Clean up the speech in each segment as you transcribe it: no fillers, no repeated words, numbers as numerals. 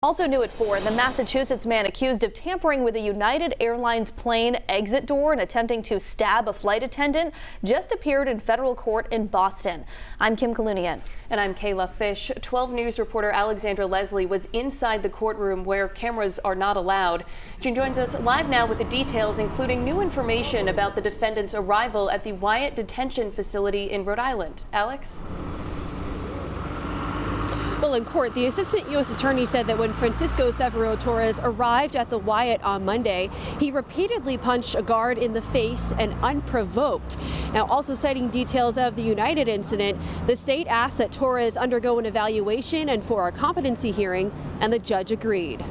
Also new at 4, the Massachusetts man accused of tampering with a United Airlines plane exit door and attempting to stab a flight attendant just appeared in federal court in Boston. I'm Kim Kalunian. And I'm Kayla Fish. 12 News reporter Alexandra Leslie was inside the courtroom where cameras are not allowed. She joins us live now with the details, including new information about the defendant's arrival at the Wyatt detention facility in Rhode Island. Alex? Well, in court, the assistant U.S. attorney said that when Francisco Severo Torres arrived at the Wyatt on Monday, he repeatedly punched a guard in the face and unprovoked. Now, also citing details of the United incident, the state asked that Torres undergo an evaluation and for a competency hearing, and the judge agreed.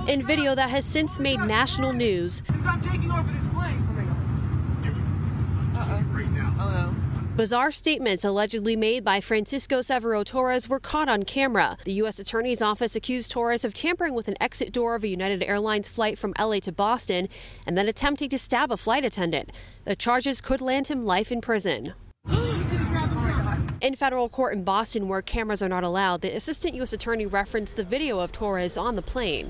In video that has since made national news, since I'm taking over this plane. Right now. Bizarre statements allegedly made by Francisco Severo Torres were caught on camera. The U.S. Attorney's Office accused Torres of tampering with an exit door of a United Airlines flight from L.A. to Boston and then attempting to stab a flight attendant. The charges could land him life in prison. In federal court in Boston, where cameras are not allowed, the assistant U.S. attorney referenced the video of Torres on the plane.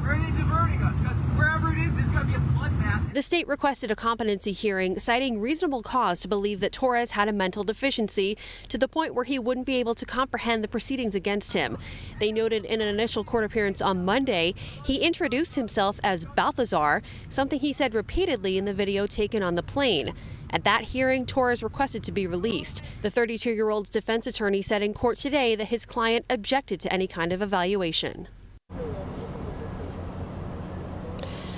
Where are they diverting us? Because wherever it is, there's going to be a bloodbath. The state requested a competency hearing, citing reasonable cause to believe that Torres had a mental deficiency to the point where he wouldn't be able to comprehend the proceedings against him. They noted in an initial court appearance on Monday, he introduced himself as Balthazar, something he said repeatedly in the video taken on the plane. At that hearing, Torres requested to be released. The 32-year-old's defense attorney said in court today that his client objected to any kind of evaluation.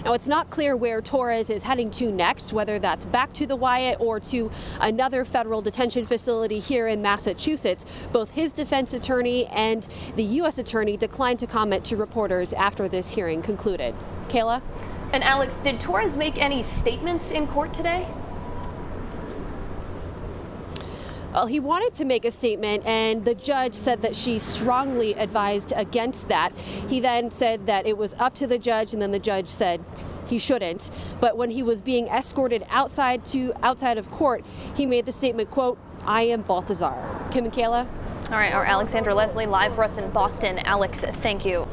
Now, it's not clear where Torres is heading to next, whether that's back to the Wyatt or to another federal detention facility here in Massachusetts. Both his defense attorney and the U.S. attorney declined to comment to reporters after this hearing concluded. Kayla? And Alex, did Torres make any statements in court today? Well, he wanted to make a statement, and the judge said that she strongly advised against that. He then said that it was up to the judge, and then the judge said he shouldn't. But when he was being escorted outside of court, he made the statement, quote, "I am Balthazar." Kim and Kayla? All right, our Alexandra Leslie live for us in Boston. Alex, thank you.